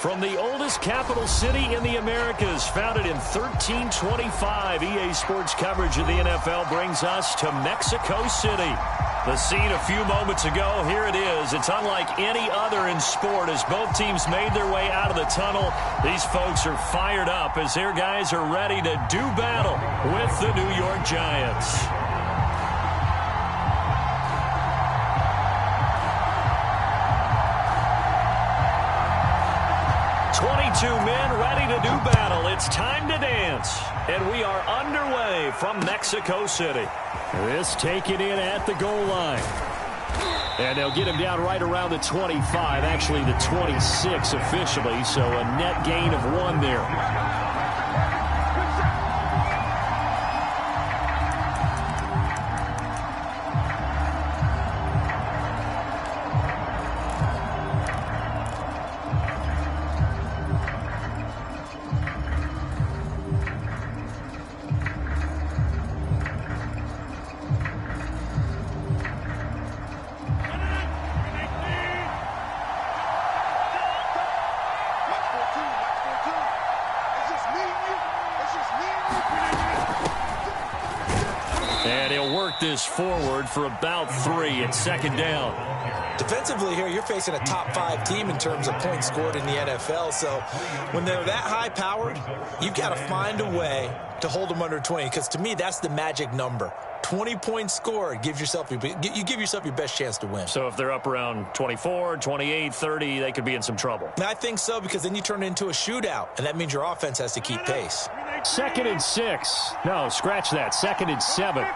From the oldest capital city in the Americas, founded in 1325, EA Sports coverage of the NFL brings us to Mexico City. The scene a few moments ago, here it is. It's unlike any other in sport as both teams made their way out of the tunnel. These folks are fired up as their guys are ready to do battle with the New York Giants. Men ready to do battle. It's time to dance. And we are underway from Mexico City. This taken in at the goal line. And they'll get him down right around the 25, actually the 26 officially, so a net gain of 1 there. This forward for about 3 at second down. Defensively here, you're facing a top 5 team in terms of points scored in the NFL. So when they're that high powered, you've got to find a way to hold them under 20. Because to me, that's the magic number. 20 points scored gives yourself you give yourself your best chance to win. So if they're up around 24, 28, 30, they could be in some trouble. I think so, because then you turn it into a shootout, and that means your offense has to keep pace. 2nd and 6. No, scratch that. 2nd and 7.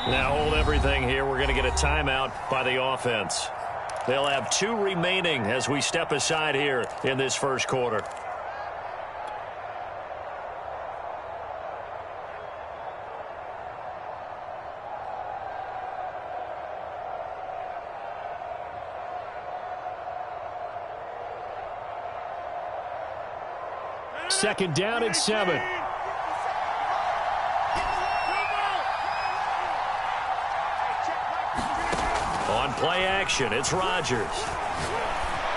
Now hold everything here. We're going to get a timeout by the offense. They'll have 2 remaining as we step aside here in this first quarter. Second down and 7. On play action, it's Rodgers.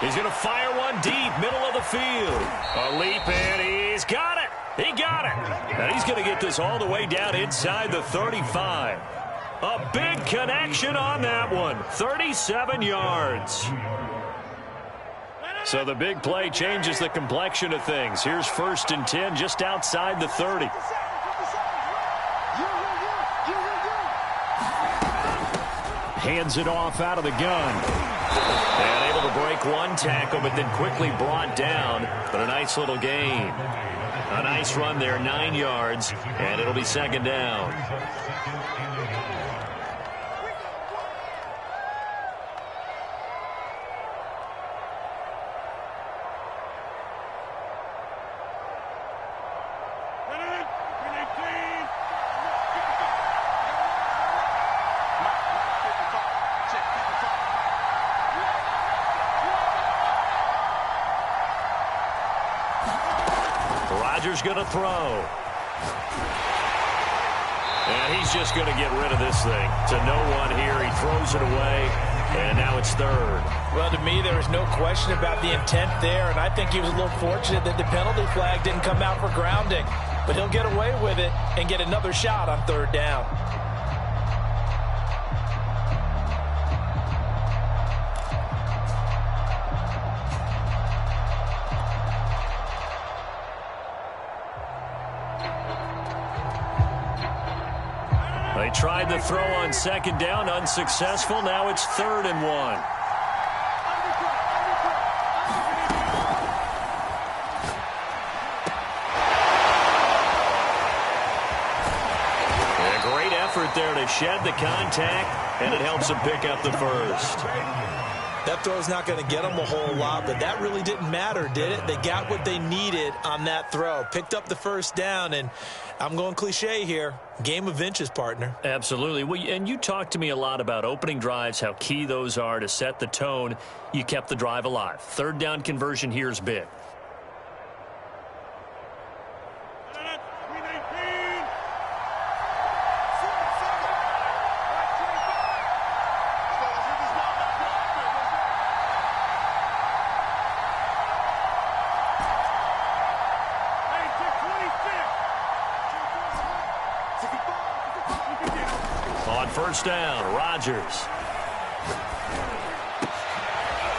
He's going to fire one deep, middle of the field. A leap, and he's got it. He got it. And he's going to get this all the way down inside the 35. A big connection on that one. 37 yards. So the big play changes the complexion of things. Here's 1st and 10 just outside the 30. Hands it off out of the gun. And able to break one tackle, but then quickly brought down. But a nice little gain. A nice run there, 9 yards, and it'll be 2nd down. Rodgers going to throw. And he's just going to get rid of this thing. To no one here. He throws it away. And now it's 3rd. Well, to me, there was no question about the intent there. And I think he was a little fortunate that the penalty flag didn't come out for grounding. But he'll get away with it and get another shot on 3rd down. They tried the throw on 2nd down, unsuccessful. Now it's 3rd and 1. A great effort there to shed the contact, and it helps him pick up the 1st. That throw's not going to get them a whole lot, but that really didn't matter, did it? They got what they needed on that throw. Picked up the 1st down, and I'm going cliche here. Game of inches, partner. Absolutely. Well, and you talked to me a lot about opening drives, how key those are to set the tone. You kept the drive alive. 3rd down conversion here is big. first down. Rodgers.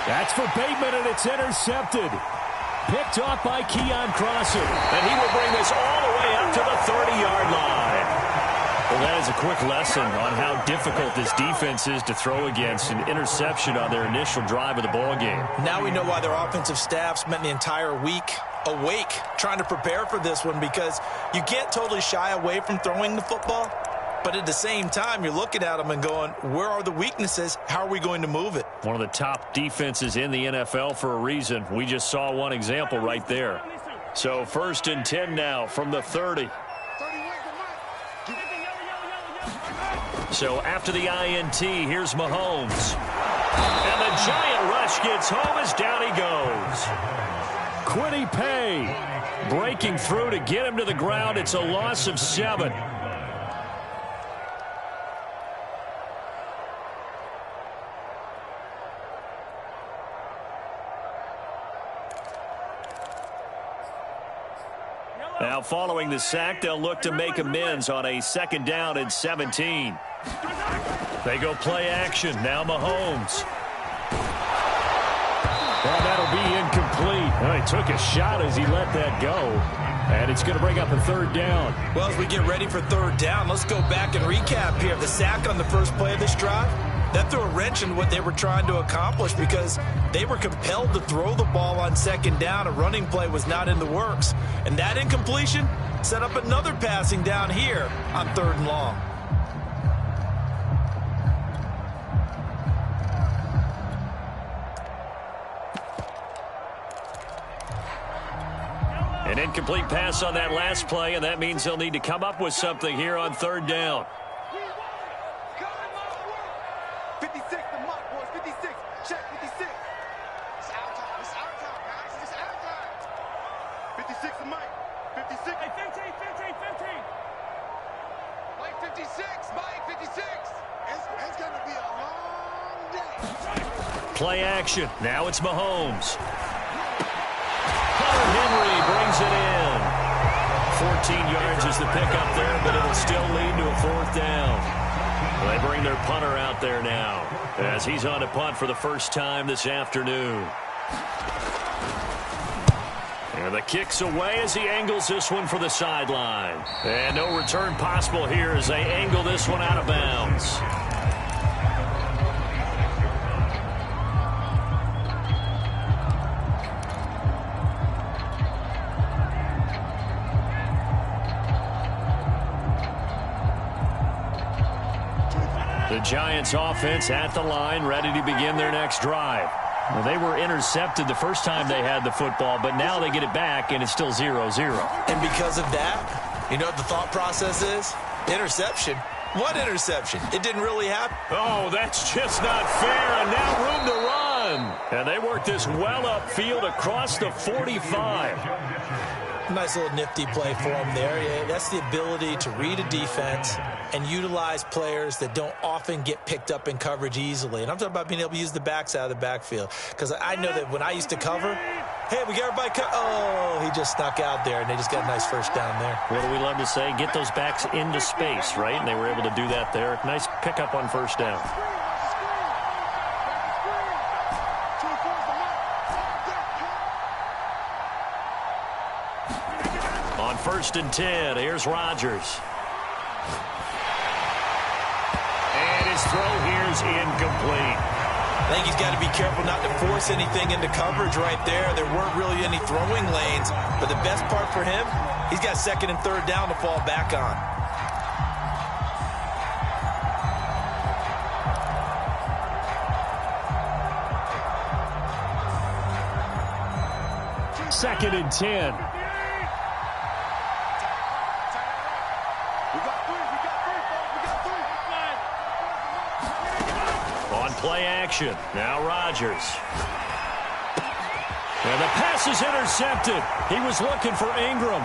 That's for Bateman, and it's intercepted. Picked off by Keon Crossan. And he will bring this all the way up to the 30-yard line. Well, that is a quick lesson on how difficult this defense is to throw against. An interception on their initial drive of the ball game. Now we know why their offensive staff spent the entire week awake trying to prepare for this one, because you can't totally shy away from throwing the football. But at the same time, you're looking at them and going, where are the weaknesses? How are we going to move it? One of the top defenses in the NFL for a reason. We just saw one example right there. So 1st and 10 now from the 30. So after the INT, here's Mahomes. And the giant rush gets home as down he goes. Kwity Paye breaking through to get him to the ground. It's a loss of 7. Now, following the sack, they'll look to make amends on a 2nd down and 17. They go play action. Now Mahomes. Well, that'll be incomplete. Well, he took a shot as he let that go. And it's going to bring up a 3rd down. Well, as we get ready for 3rd down, let's go back and recap here. The sack on the first play of this drive, that threw a wrench in what they were trying to accomplish, because they were compelled to throw the ball on 2nd down. A running play was not in the works. And that incompletion set up another passing down here on 3rd and long. An incomplete pass on that last play, and that means they'll need to come up with something here on 3rd down. 56, the mark, boys. 56. Check 56. It's our time. It's our time, guys. It's our time. 56 the mic. 56. Hey, 15, 15, 15. Mike 56. Mike 56. It's going to be a long day. Play action. Now it's Mahomes. Henry brings it in. 14 yards is the pickup there, but it'll still lead to a 4th down. They bring their punter out there now as he's on to punt for the first time this afternoon. And the kick's away as he angles this one for the sideline. And no return possible here as they angle this one out of bounds. The Giants offense at the line, ready to begin their next drive. Well, they were intercepted the first time they had the football, but now they get it back, and it's still 0-0. And because of that, you know what the thought process is? Interception. What interception? It didn't really happen. Oh, that's just not fair, and now room to run. And they work this well upfield across the 45. Nice little nifty play for him there. Yeah, that's the ability to read a defense and utilize players that don't often get picked up in coverage easily. And I'm talking about being able to use the backs out of the backfield. Because I know that when I used to cover, hey, we got everybody oh, he just snuck out there, and they just got a nice first down there. What do we love to say? Get those backs into space, right? And they were able to do that there. Nice pickup on first down. On 1st and 10, here's Rodgers. And his throw here's incomplete. I think he's got to be careful not to force anything into coverage right there. There weren't really any throwing lanes, but the best part for him, he's got 2nd and 3rd down to fall back on. Second and 10. Play action. Now Rodgers. And the pass is intercepted. He was looking for Ingram.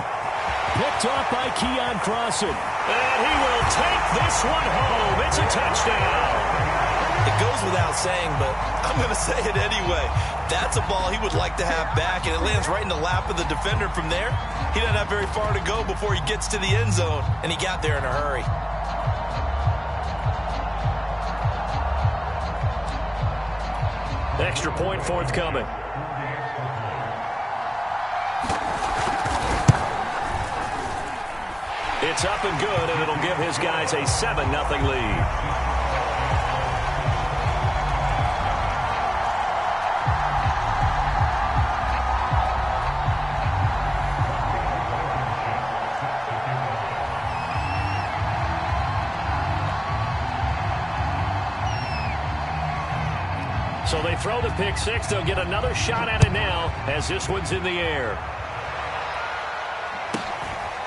Picked off by Keon Crossan. And he will take this one home. It's a touchdown. It goes without saying, but I'm going to say it anyway. That's a ball he would like to have back, and it lands right in the lap of the defender from there. He doesn't have very far to go before he gets to the end zone, and he got there in a hurry. Extra point forthcoming. It's up and good, and it'll give his guys a 7-0 lead. So they throw the pick six. They'll get another shot at it now as this one's in the air.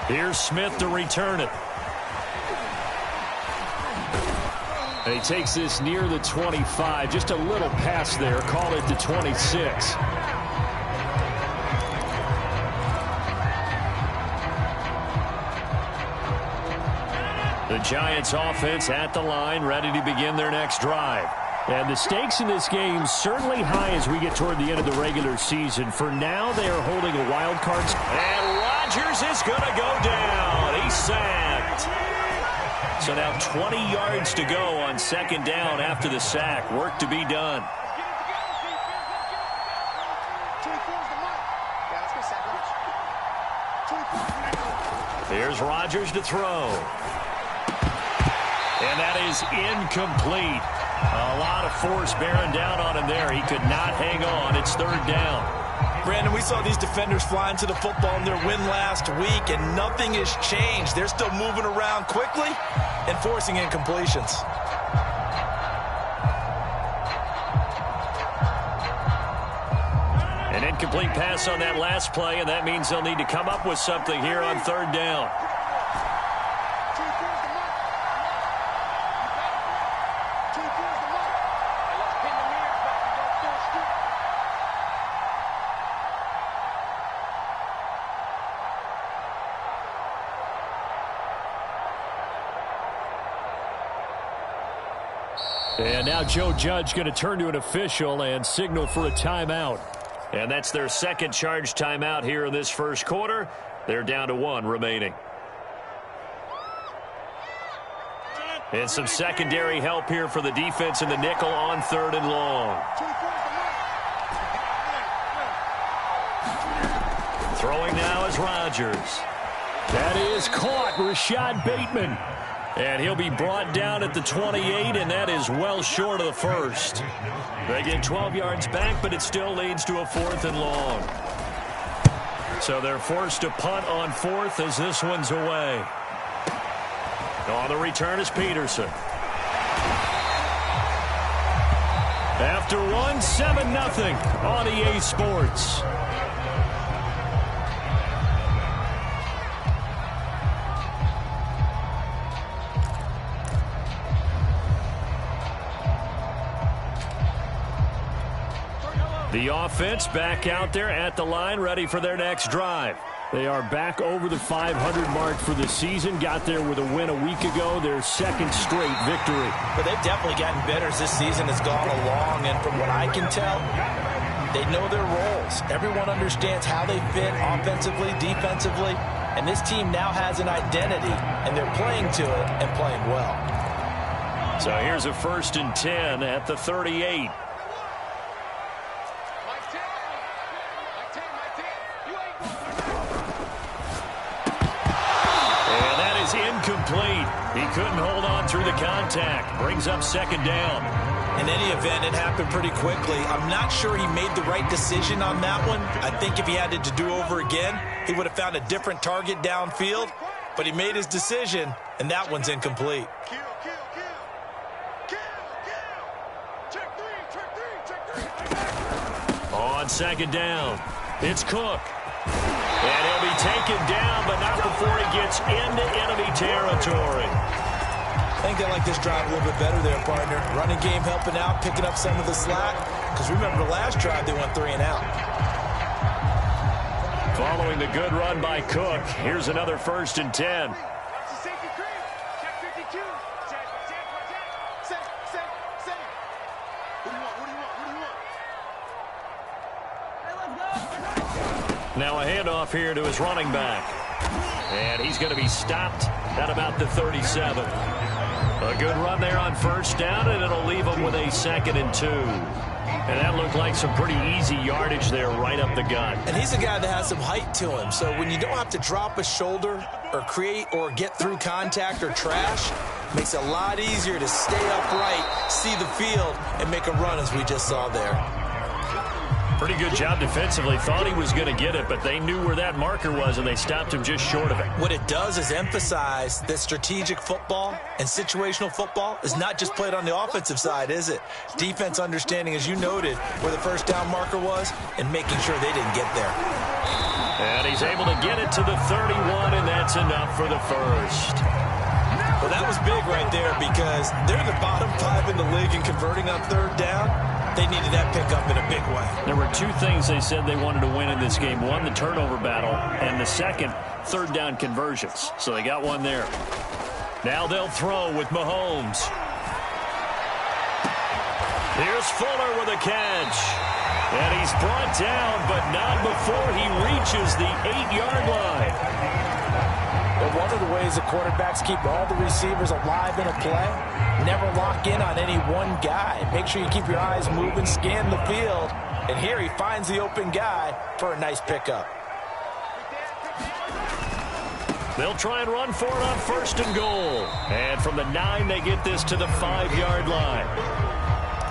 Here's Smith to return it. And he takes this near the 25. Just a little pass there. Call it the 26. The Giants offense at the line, ready to begin their next drive. And the stakes in this game certainly high as we get toward the end of the regular season. For now, they are holding a wild card. And Rodgers is going to go down. He's sacked. So now 20 yards to go on second down after the sack. Work to be done. Here's Rodgers to throw. And that is incomplete. A lot of force bearing down on him there. He could not hang on. It's third down. Brandon, we saw these defenders fly into the football in their win last week, and nothing has changed. They're still moving around quickly and forcing incompletions. An incomplete pass on that last play, and that means they'll need to come up with something here on third down. And now Joe Judge going to turn to an official and signal for a timeout. And that's their second charge timeout here in this first quarter. They're down to one remaining. And some secondary help here for the defense in the nickel on third and long. Throwing now is Rodgers. That is caught. Rashad Bateman. And he'll be brought down at the 28, and that is well short of the first. They get 12 yards back, but it still leads to a fourth and long. So they're forced to punt on fourth as this one's away. On the return is Peterson. After one, 7-0 on EA Sports. The offense back out there at the line, ready for their next drive. They are back over the 500 mark for the season. Got there with a win a week ago, their second straight victory. But they've definitely gotten better as this season has gone along, and from what I can tell, they know their roles. Everyone understands how they fit offensively, defensively, and this team now has an identity, and they're playing to it and playing well. So here's a 1st and 10 at the 38. Incomplete. He couldn't hold on through the contact. Brings up second down. In any event, it happened pretty quickly. I'm not sure he made the right decision on that one. I think if he had it to do over again, he would have found a different target downfield. But he made his decision, and that one's incomplete. On second down, it's Cook. And he'll be taken down, but not before he gets into enemy territory. I think they like this drive a little bit better there, partner. Running game helping out, picking up some of the slack. Because remember, the last drive they went 3 and out. Following the good run by Cook, here's another 1st and 10. Now a handoff here to his running back. And he's going to be stopped at about the 37. A good run there on first down, and it'll leave him with a 2nd and 2. And that looks looked like some pretty easy yardage there right up the gut. And he's a guy that has some height to him. So when you don't have to drop a shoulder or create or get through contact or trash, makes it a lot easier to stay upright, see the field, and make a run as we just saw there. Pretty good job defensively. Thought he was going to get it, but they knew where that marker was, and they stopped him just short of it. What it does is emphasize that strategic football and situational football is not just played on the offensive side, is it? Defense understanding, as you noted, where the first down marker was and making sure they didn't get there. And he's able to get it to the 31, and that's enough for the first. Well, that was big right there because they're the bottom 5 in the league in converting on third down. They needed that pickup in a big way. There were two things they said they wanted to win in this game. One, the turnover battle, and the second, third down conversions. So they got one there. Now they'll throw with Mahomes. Here's Fuller with a catch. And he's brought down, but not before he reaches the 8-yard line. But one of the ways the quarterbacks keep all the receivers alive in a play, never lock in on any one guy. Make sure you keep your eyes moving, scan the field. And here he finds the open guy for a nice pickup. They'll try and run for it on first and goal. And from the 9, they get this to the 5-yard line.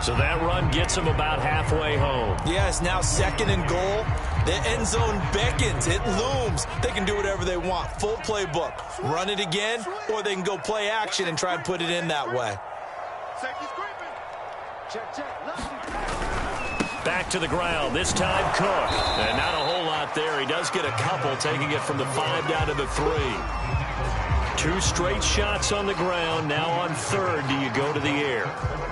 So that run gets them about halfway home. Yes, now second and goal. The end zone beckons. It looms. They can do whatever they want. Full playbook. Run it again, or they can go play action and try and put it in that way. Back to the ground. This time Cook. And not a whole lot there. He does get a couple, taking it from the 5 down to the 3. 2 straight shots on the ground. Now on third, do you go to the air?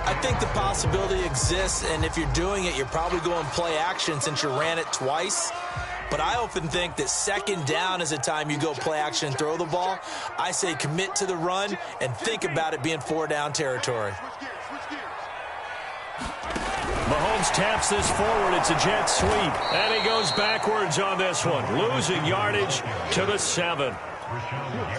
I think the possibility exists, and if you're doing it, you're probably going play action since you ran it twice. But I often think that second down is a time you go play action and throw the ball. I say commit to the run and think about it being 4-down territory. Mahomes taps this forward. It's a jet sweep. And he goes backwards on this one, losing yardage to the 7.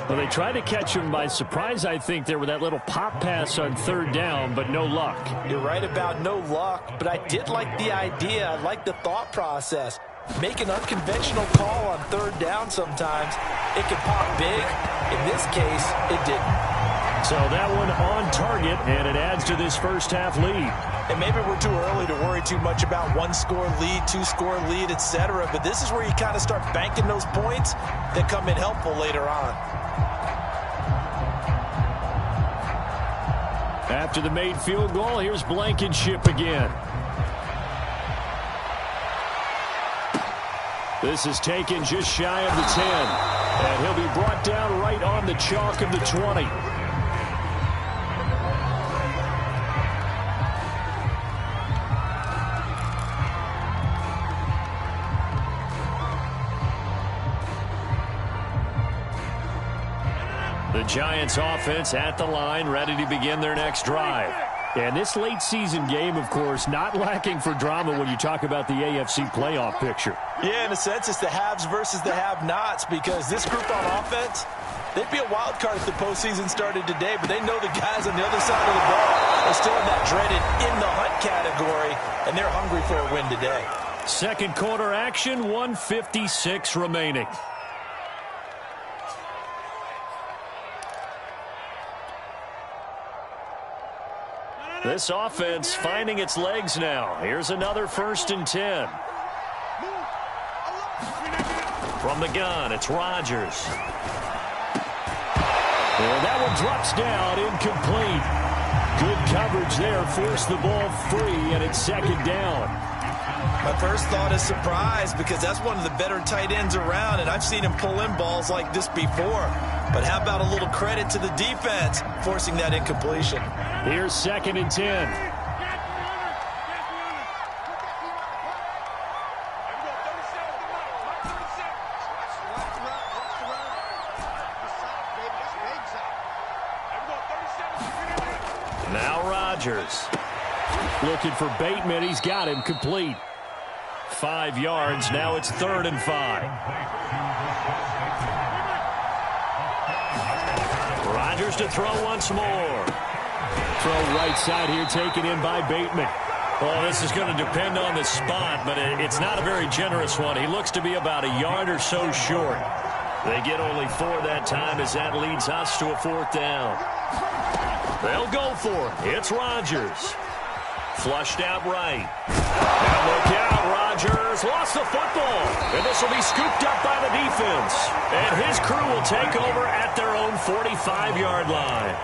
Well, they tried to catch him by surprise, I think, there with that little pop pass on third down, but no luck. You're right about no luck, but I did like the idea. I like the thought process. Make an unconventional call on third down sometimes. It can pop big. In this case, it didn't. So that one on target, and it adds to this first half lead. And maybe we're too early to worry too much about 1-score lead, 2-score lead, etc. But this is where you kind of start banking those points that come in helpful later on. After the made field goal, here's Blankenship again. This is taken just shy of the 10. And he'll be brought down right on the chalk of the 20. The Giants offense at the line, ready to begin their next drive. And this late season game, of course, not lacking for drama when you talk about the AFC playoff picture. Yeah, in a sense, it's the haves versus the have-nots, because this group on offense, they'd be a wild card if the postseason started today, but they know the guys on the other side of the ball are still in that dreaded in-the-hunt category, and they're hungry for a win today. Second quarter action, 1:56 remaining. This offense finding its legs now. Here's another 1st and 10. From the gun, it's Rodgers. And that one drops down, incomplete. Good coverage there, forced the ball free, and it's 2nd down. My first thought is surprise, because that's one of the better tight ends around, and I've seen him pull in balls like this before. But how about a little credit to the defense forcing that incompletion? Here's 2nd and 10. Now Rodgers. Looking for Bateman. He's got him complete. 5 yards. Now it's 3rd and 5. Rodgers to throw once more. Throw right side here taken in by Bateman. Well, this is going to depend on the spot, but it's not a very generous one. He looks to be about a yard or so short. They get only 4 that time as that leads us to a 4th down. They'll go for it. It's Rodgers. Flushed out right. Now look out, Rodgers lost the football. And this will be scooped up by the defense. And his crew will take over at their own 45-yard line.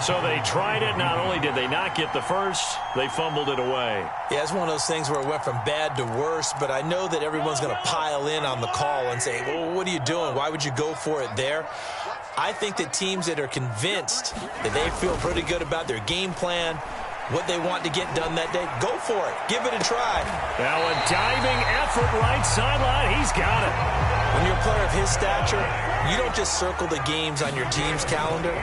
So they tried it. Not only did they not get the first, they fumbled it away. Yeah, it's one of those things where it went from bad to worse, but I know that everyone's going to pile in on the call and say, well, what are you doing? Why would you go for it there? I think that teams that are convinced that they feel pretty good about their game plan, what they want to get done that day, go for it. Give it a try. Now a diving effort right sideline. He's got it. When you're a player of his stature, you don't just circle the games on your team's calendar.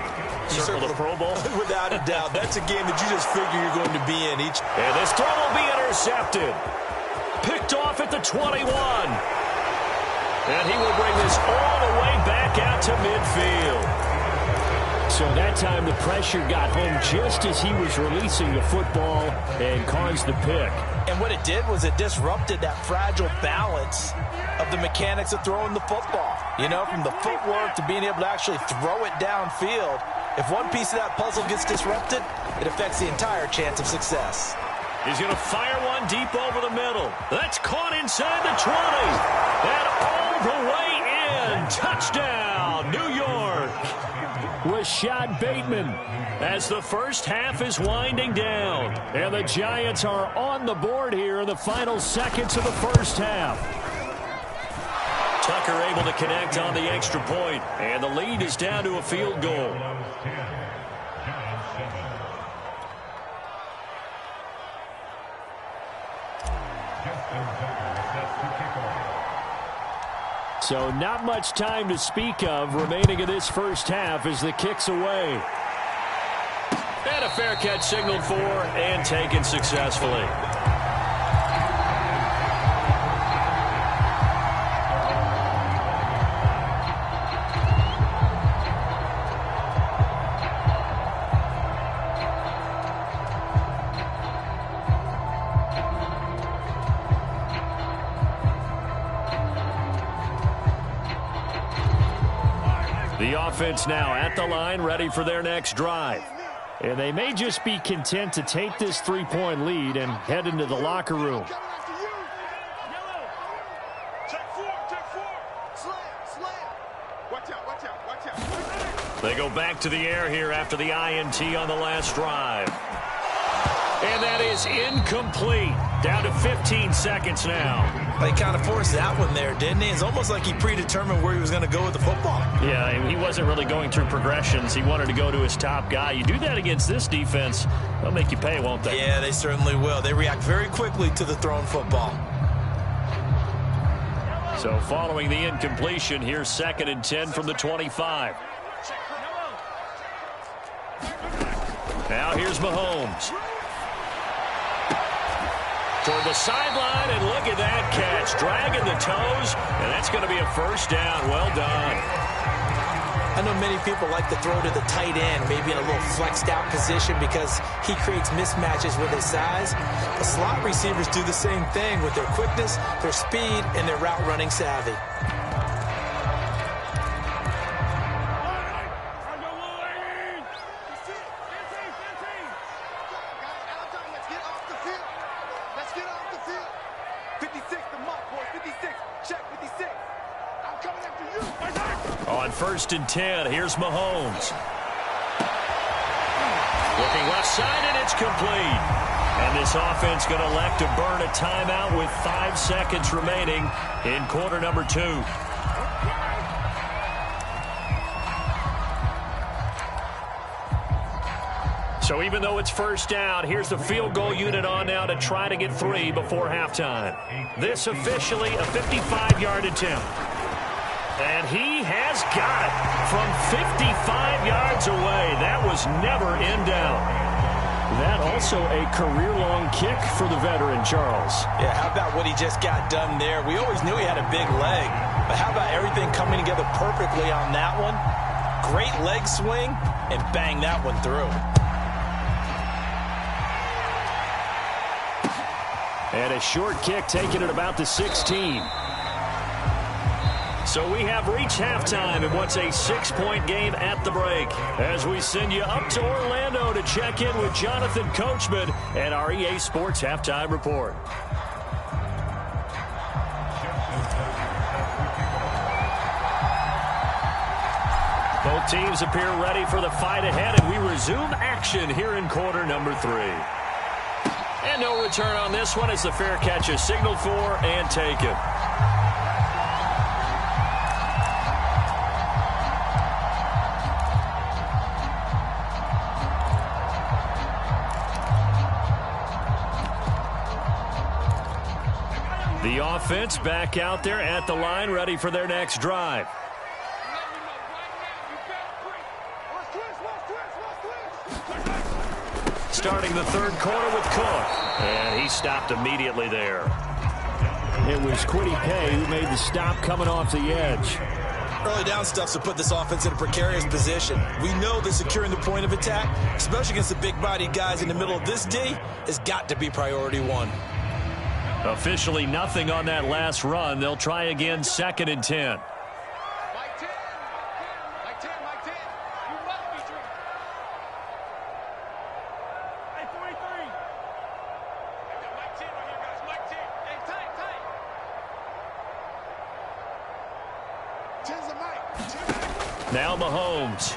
You circle the Pro Bowl? Without a doubt. That's a game that you just figure you're going to be in each. And this throw will be intercepted. Picked off at the 21. And he will bring this all the way back out to midfield. So that time the pressure got home just as he was releasing the football and caused the pick. And what it did was it disrupted that fragile balance of the mechanics of throwing the football. You know, from the footwork to being able to actually throw it downfield. If one piece of that puzzle gets disrupted, it affects the entire chance of success. He's going to fire one deep over the middle. That's caught inside the 20. And all the way in. Touchdown, New York. Rashad Bateman As the first half is winding down. And the Giants are on the board here in the final seconds of the first half. Tucker able to connect on the extra point, and the lead is down to a field goal. So not much time to speak of remaining in this first half as the kick's away. And a fair catch signaled for and taken successfully. The offense now at the line, ready for their next drive. And they may just be content to take this three-point lead and head into the locker room. They go back to the air here after the INT on the last drive. And that is incomplete. Down to 15 seconds now. They kind of forced that one there, didn't he? It's almost like he predetermined where he was going to go with the football. Yeah, he wasn't really going through progressions. He wanted to go to his top guy. You do that against this defense, they'll make you pay, won't they? Yeah, they certainly will. They react very quickly to the thrown football. So following the incompletion, here's 2nd and 10 from the 25. Now here's Mahomes. Toward the sideline, and look at that catch. Dragging the toes, and that's going to be a first down. Well done. I know many people like to throw to the tight end, maybe in a little flexed out position because he creates mismatches with his size. The slot receivers do the same thing with their quickness, their speed, and their route running savvy. On 1st and 10, here's Mahomes. Looking left side, and it's complete. And this offense going to elect to burn a timeout with 5 seconds remaining in quarter number 2. So even though it's first down, here's the field goal unit on now to try to get 3 before halftime. This officially a 55-yard attempt. And he has got it from 55 yards away. That was never in doubt. That also a career-long kick for the veteran, Charles. Yeah, how about what he just got done there? We always knew he had a big leg, but how about everything coming together perfectly on that one? Great leg swing, and bang that one through. And a short kick taken at about the 16. So we have reached halftime in what's a 6-point game at the break. As we send you up to Orlando to check in with Jonathan Coachman and our EA Sports Halftime Report. Both teams appear ready for the fight ahead, and we resume action here in quarter number 3. And no return on this one as the fair catch is signaled for and taken. The offense back out there at the line, ready for their next drive. Starting the third quarter with Cook. And he stopped immediately there. It was Kwity Paye who made the stop coming off the edge. Early down stuff to put this offense in a precarious position. We know that securing the point of attack, especially against the big-bodied guys in the middle of this D, has got to be priority one. Officially nothing on that last run. They'll try again, 2nd and 10. Now Mahomes.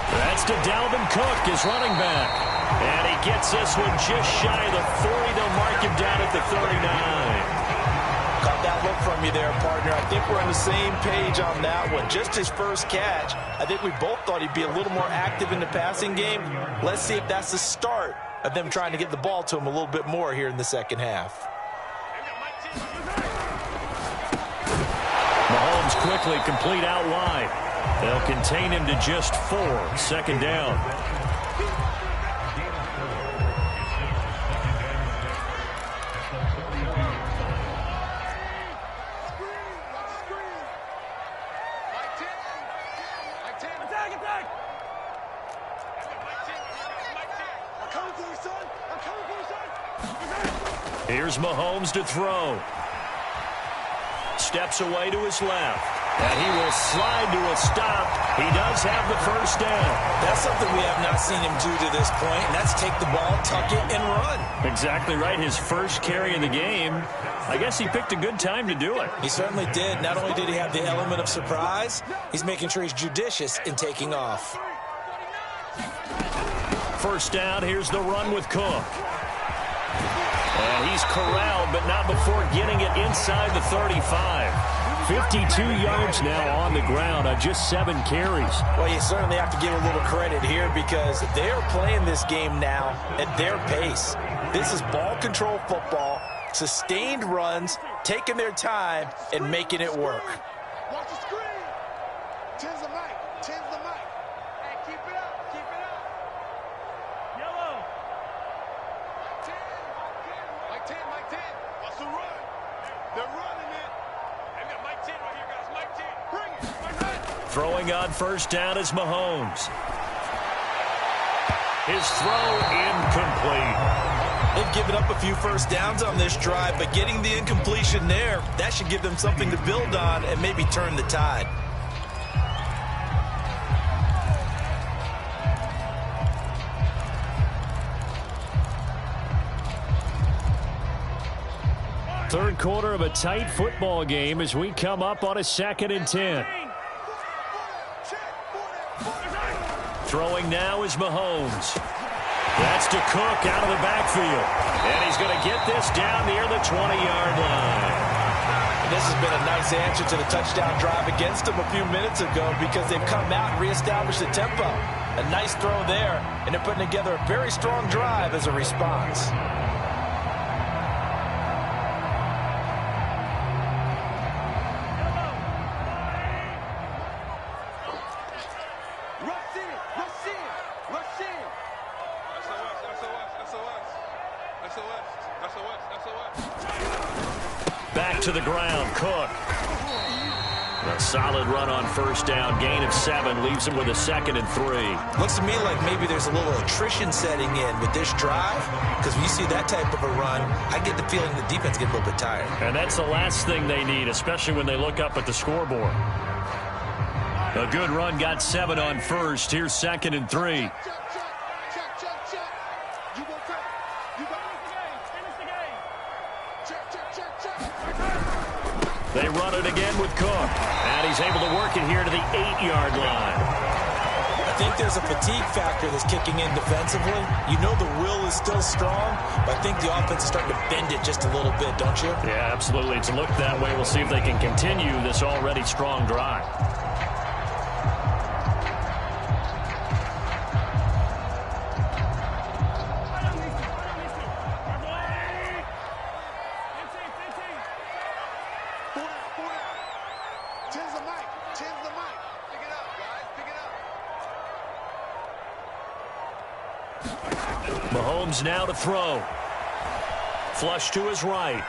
That's to Dalvin Cook, his running back. And he gets this one just shy of the 40. They'll mark him down at the 39. Caught that look from you there, partner. I think we're on the same page on that one. Just his first catch. I think we both thought he'd be a little more active in the passing game. Let's see if that's the start of them trying to get the ball to him a little bit more here in the second half. Mahomes quickly complete out wide. They'll contain him to just 4. 2nd down. Here's Mahomes to throw. Steps away to his left. And he will slide to a stop. He does have the first down. That's something we have not seen him do to this point, and that's take the ball, tuck it, and run. Exactly right. His first carry in the game. I guess he picked a good time to do it. He certainly did. Not only did he have the element of surprise, he's making sure he's judicious in taking off. First down, here's the run with Cook. And he's corralled, but not before getting it inside the 35. 52 yards now on the ground on just 7 carries. Well, you certainly have to give a little credit here because they are playing this game now at their pace. This is ball control football, sustained runs, taking their time, and making it work. Watch the screen. 10's the mic. 10's the mic. Hey, keep it up. Keep it up. Yellow. Mike 10. Mike 10. What's the run? They're running it. They've got Mike 10 right here, guys. Mike 10. Bring it. Throwing on first down is Mahomes. His throw incomplete. They've given up a few first downs on this drive, but getting the incompletion there, that should give them something to build on and maybe turn the tide. Third quarter of a tight football game as we come up on a 2nd and 10. Throwing now is Mahomes. That's to Cook out of the backfield. And he's going to get this down near the 20-yard line. And this has been a nice answer to the touchdown drive against them a few minutes ago because they've come out and reestablished the tempo. A nice throw there, and they're putting together a very strong drive as a response. Back to the ground, Cook. A solid run on first down. Gain of 7 leaves him with a 2nd and 3. Looks to me like maybe there's a little attrition setting in with this drive, because when you see that type of a run, I get the feeling the defense gets a little bit tired. And that's the last thing they need, especially when they look up at the scoreboard. A good run got 7 on first. Here's 2nd and 3. They run it again with Cook. And he's able to work it here to the 8-yard line. I think there's a fatigue factor that's kicking in defensively. You know the will is still strong, but I think the offense is starting to bend it just a little bit, don't you? Yeah, absolutely. It's looked that way. We'll see if they can continue this already strong drive. Mahomes now to throw. Flush to his right.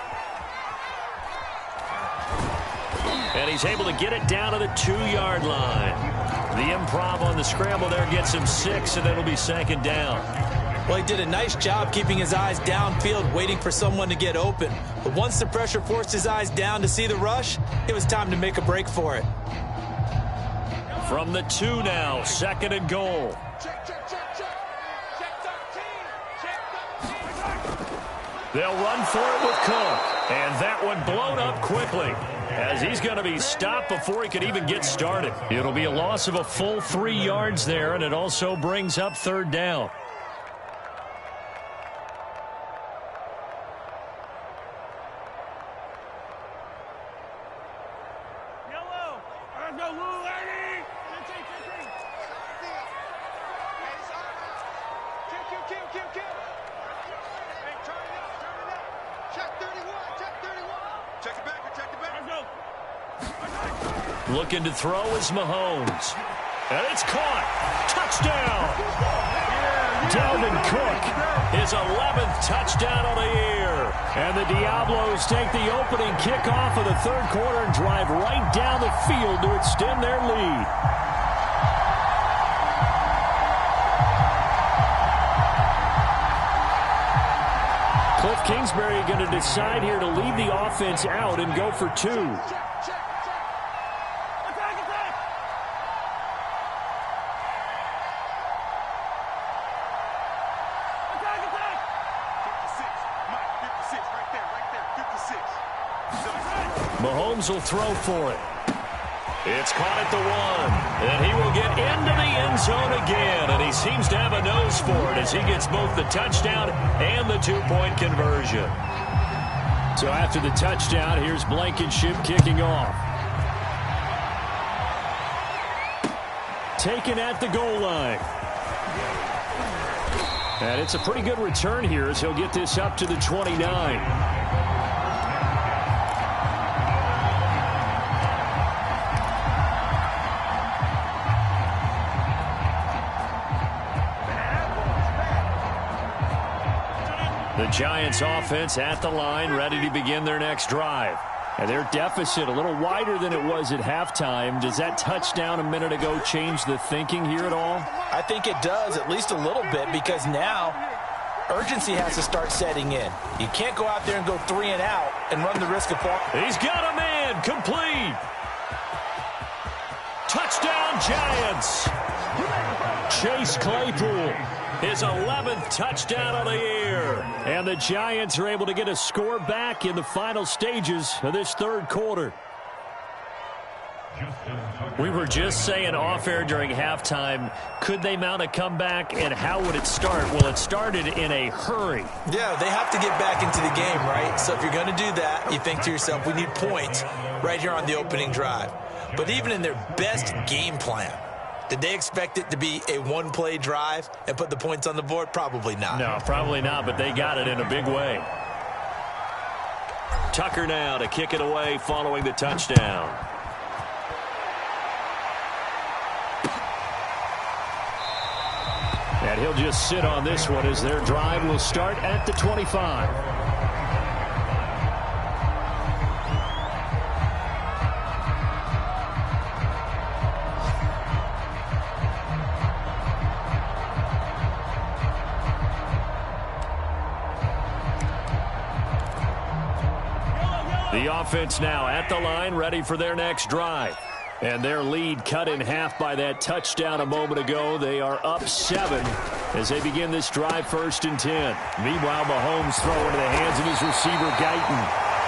And he's able to get it down to the 2-yard line. The improv on the scramble there gets him 6, and it'll be 2nd down. Well, he did a nice job keeping his eyes downfield, waiting for someone to get open. But once the pressure forced his eyes down to see the rush, it was time to make a break for it. From the 2 now, 2nd and goal. They'll run for it with Cook. And that one blown up quickly, as he's going to be stopped before he can even get started. It'll be a loss of a full 3 yards there, and it also brings up 3rd down. Looking to throw is Mahomes. And it's caught. Touchdown. Dalvin Cook, his 11th touchdown on the year. And the Diablos take the opening kickoff of the 3rd quarter and drive right down the field to extend their lead. Cliff Kingsbury going to decide here to leave the offense out and go for 2. Mahomes will throw for it. It's caught at the 1. And he will get into the end zone again. And he seems to have a nose for it as he gets both the touchdown and the 2-point conversion. So after the touchdown, here's Blankenship kicking off. Taken at the goal line. And it's a pretty good return here as he'll get this up to the 29. The Giants offense at the line, ready to begin their next drive. And their deficit a little wider than it was at halftime. Does that touchdown a minute ago change the thinking here at all? I think it does, at least a little bit, because now urgency has to start setting in. You can't go out there and go 3 and out and run the risk of falling. He's got a man, complete. Touchdown Giants. Chase Claypool, his 11th touchdown of the year. And the Giants are able to get a score back in the final stages of this 3rd quarter. We were just saying off-air during halftime, could they mount a comeback, and how would it start? Well, it started in a hurry. Yeah, they have to get back into the game, right? So if you're going to do that, you think to yourself, we need points right here on the opening drive. But even in their best game plan, did they expect it to be a one-play drive and put the points on the board? Probably not. No, probably not, but they got it in a big way. Tucker now to kick it away following the touchdown. And he'll just sit on this one as their drive will start at the 25. The offense now at the line, ready for their next drive. And their lead cut in half by that touchdown a moment ago. They are up 7 as they begin this drive, 1st and 10. Meanwhile, Mahomes throw into the hands of his receiver, Guyton.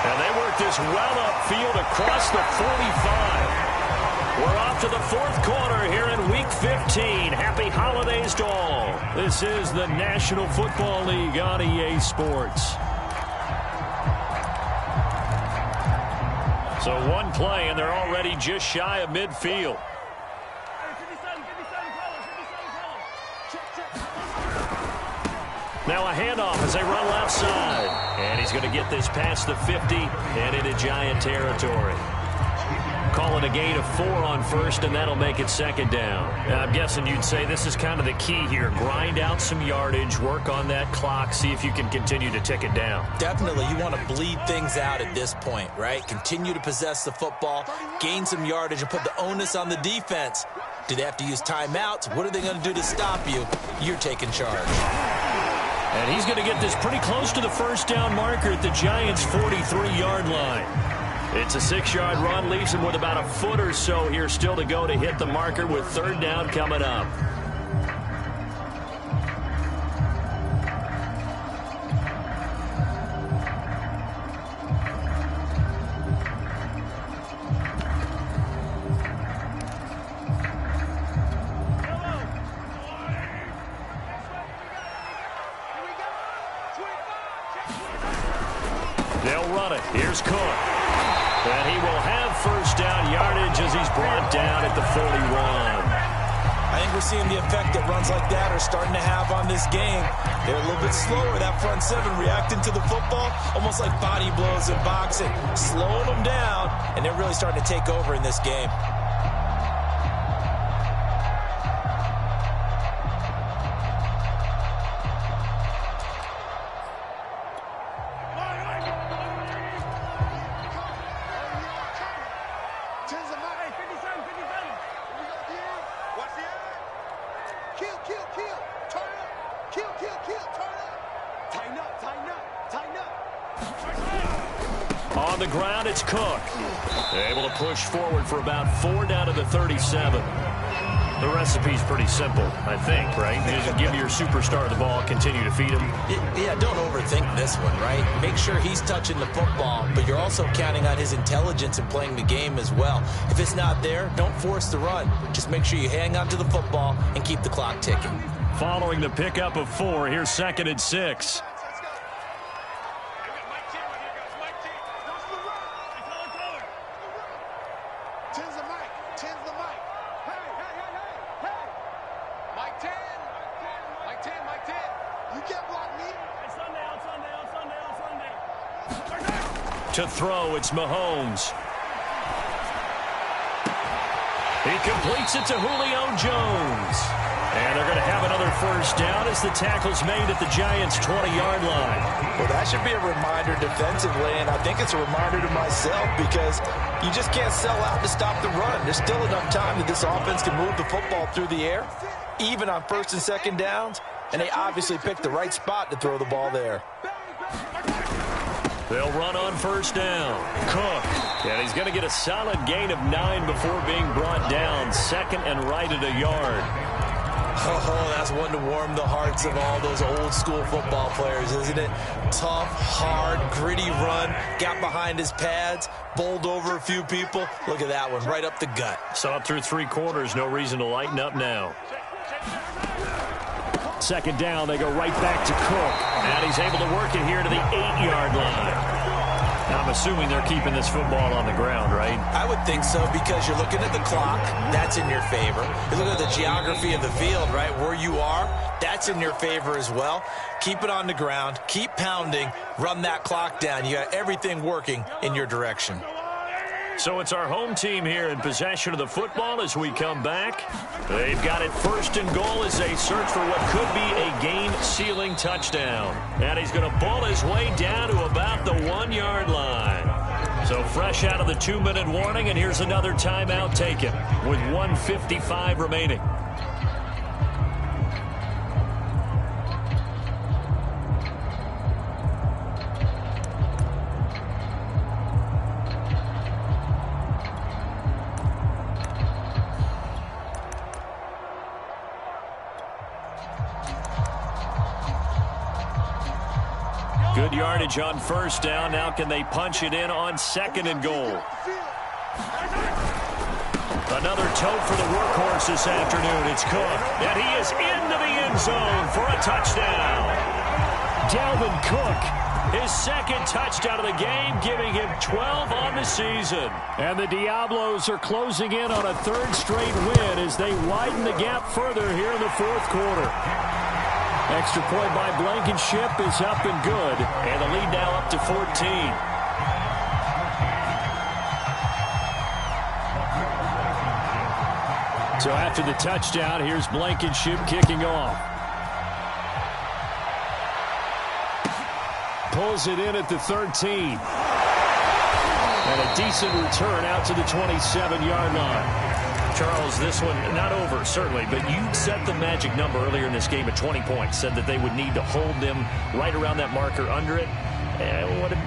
And they work this well upfield across the 45. We're off to the 4th quarter here in Week 15. Happy holidays to all. This is the National Football League on EA Sports. So one play, and they're already just shy of midfield. Now a handoff as they run left side. And he's going to get this past the 50 and into Giant territory. Calling a gain of 4 on 1st, and that'll make it 2nd down. I'm guessing you'd say this is kind of the key here. Grind out some yardage, work on that clock, see if you can continue to tick it down. Definitely, you want to bleed things out at this point, right? Continue to possess the football, gain some yardage, and put the onus on the defense. Do they have to use timeouts? What are they going to do to stop you? You're taking charge. And he's going to get this pretty close to the 1st down marker at the Giants' 43-yard line. It's a 6-yard run, leaves him with about a foot or so here still to go to hit the marker with 3rd down coming up. They'll run it. Here's Cook. And he will have 1st down yardage as he's brought down at the 41. I think we're seeing the effect that runs like that are starting to have on this game. They're a little bit slower, that front 7, reacting to the football, almost like body blows in boxing, slowing them down, and they're really starting to take over in this game. On the ground, it's Cook. Able to push forward for about 4 down to the 37. The recipe's pretty simple, I think, right? You just give your superstar the ball, continue to feed him. Yeah, don't overthink this one, right? Make sure he's touching the football, but you're also counting on his intelligence in playing the game as well. If it's not there, don't force the run. Just make sure you hang on to the football and keep the clock ticking. Following the pickup of 4, here's 2nd and 6. To throw, it's Mahomes. He completes it to Julio Jones. And they're going to have another 1st down as the tackle's made at the Giants' 20-yard line. Well, that should be a reminder defensively, and I think it's a reminder to myself because you just can't sell out to stop the run. There's still enough time that this offense can move the football through the air, even on 1st and 2nd downs, and they obviously picked the right spot to throw the ball there. They'll run on 1st down. Cook. And he's going to get a solid gain of 9 before being brought down. 2nd and right at a yard. Oh, that's one to warm the hearts of all those old school football players, isn't it? Tough, hard, gritty run. Got behind his pads, bowled over a few people. Look at that one, right up the gut. Saw it through 3 quarters. No reason to lighten up now. 2nd down, they go right back to Cook. And he's able to work it here to the 8-yard line. I'm assuming they're keeping this football on the ground, right? I would think so because you're looking at the clock. That's in your favor. You're looking at the geography of the field, right? Where you are, that's in your favor as well. Keep it on the ground. Keep pounding. Run that clock down. You got everything working in your direction. So it's our home team here in possession of the football as we come back. They've got it 1st and goal as they search for what could be a game-sealing touchdown. And he's going to ball his way down to about the 1-yard line. So fresh out of the 2-minute warning, and here's another timeout taken with 1:55 remaining. yardage on first down. Now can they punch it in on second and goal? Another tote for the workhorse this afternoon. It's Cook. And he is into the end zone for a touchdown. Dalvin Cook, his second touchdown of the game, giving him 12 on the season. And the Diablos are closing in on a third straight win as they widen the gap further here in the fourth quarter. Extra point by Blankenship is up and good. And the lead now up to 14. So after the touchdown, here's Blankenship kicking off. Pulls it in at the 13. And a decent return out to the 27-yard line. Charles, this one not over, certainly, but you set the magic number earlier in this game at 20 points. Said that they would need to hold them right around that marker under it.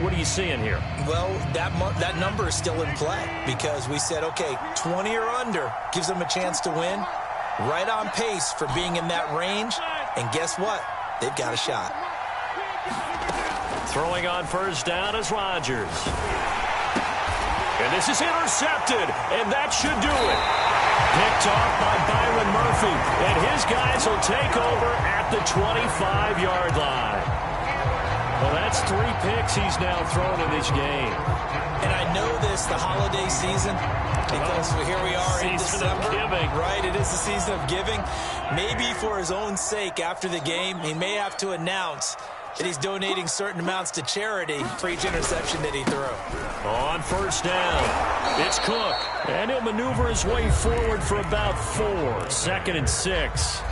What are you seeing here? Well, that number is still in play because we said, okay, 20 or under gives them a chance to win. Right on pace for being in that range. And guess what? They've got a shot. Throwing on first down is Rodgers. And this is intercepted, and that should do it. Picked off by Byron Murphy, and his guys will take over at the 25-yard line. Well, that's 3 picks he's now thrown in this game. And I know this, the holiday season, because here we are in December. Season of giving. Right, it is the season of giving. Maybe for his own sake after the game, he may have to announce that he's donating certain amounts to charity for each interception that he threw. On first down, it's Cook. And he'll maneuver his way forward for about 4. 2nd and 6.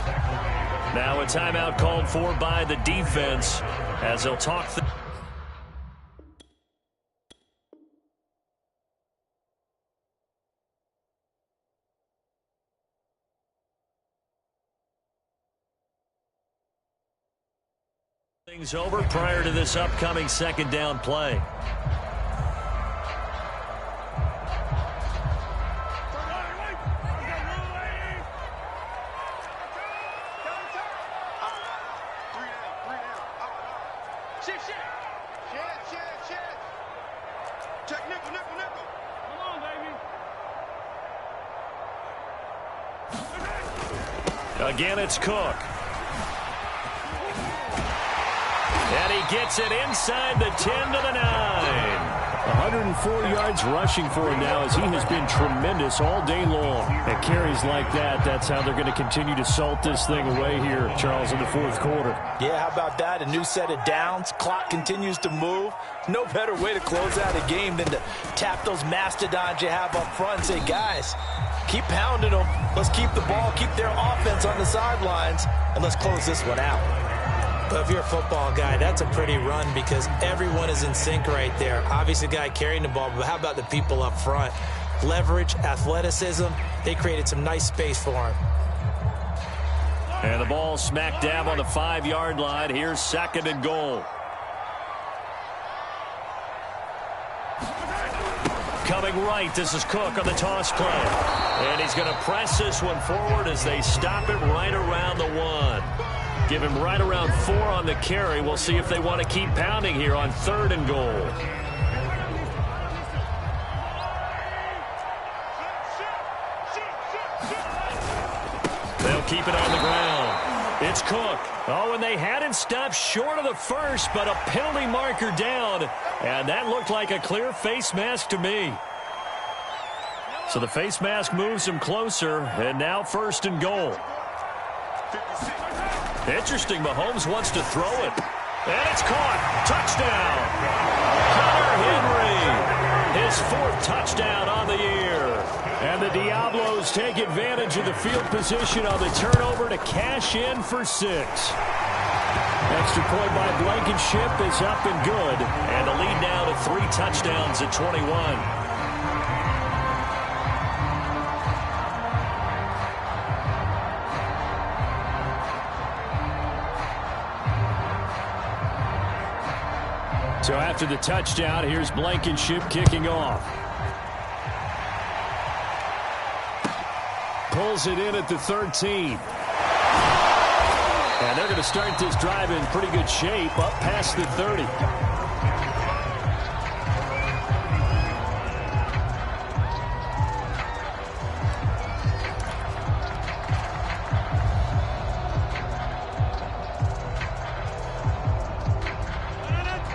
Now a timeout called for by the defense as they'll talk things over prior to this upcoming second down play. Again, it's Cook. And he gets it inside the 10 to the 9. 104 yards rushing for him now as he has been tremendous all day long. At carries like that, that's how they're going to continue to salt this thing away here, Charles, in the fourth quarter. Yeah, how about that? A new set of downs. Clock continues to move. No better way to close out a game than to tap those mastodons you have up front and say, guys, keep pounding them. Let's keep the ball, keep their offense on the sidelines, and let's close this one out. But if you're a football guy, that's a pretty run because everyone is in sync right there. Obviously, the guy carrying the ball, but how about the people up front? Leverage, athleticism, they created some nice space for him. And the ball smack dab on the 5-yard line. Here's 2nd and goal. Coming right, this is Cook on the toss play. And he's going to press this one forward as they stop it right around the 1. Give him right around 4 on the carry. We'll see if they want to keep pounding here on 3rd and goal. They'll keep it on the ground. It's Cook. Oh, and they hadn't stopped short of the first, but a penalty marker down. And that looked like a clear face mask to me. So the face mask moves him closer, and now 1st and goal. Interesting, Mahomes wants to throw it. And it's caught. Touchdown. Hunter Henry. His 4th touchdown on the year. And the Diablos take advantage of the field position on the turnover to cash in for 6. Extra point by Blankenship is up and good. And the lead now to 3 touchdowns at 21. So after the touchdown, here's Blankenship kicking off. Pulls it in at the 13. And they're going to start this drive in pretty good shape up past the 30.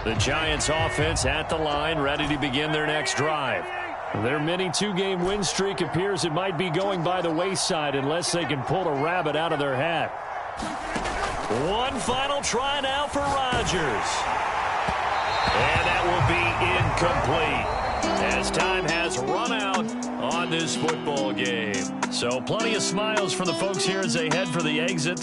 The Giants offense at the line, ready to begin their next drive. Their mini two-game win streak appears it might be going by the wayside unless they can pull a rabbit out of their hat. One final try now for Rodgers. And that will be incomplete as time has run out on this football game. So plenty of smiles for the folks here as they head for the exit.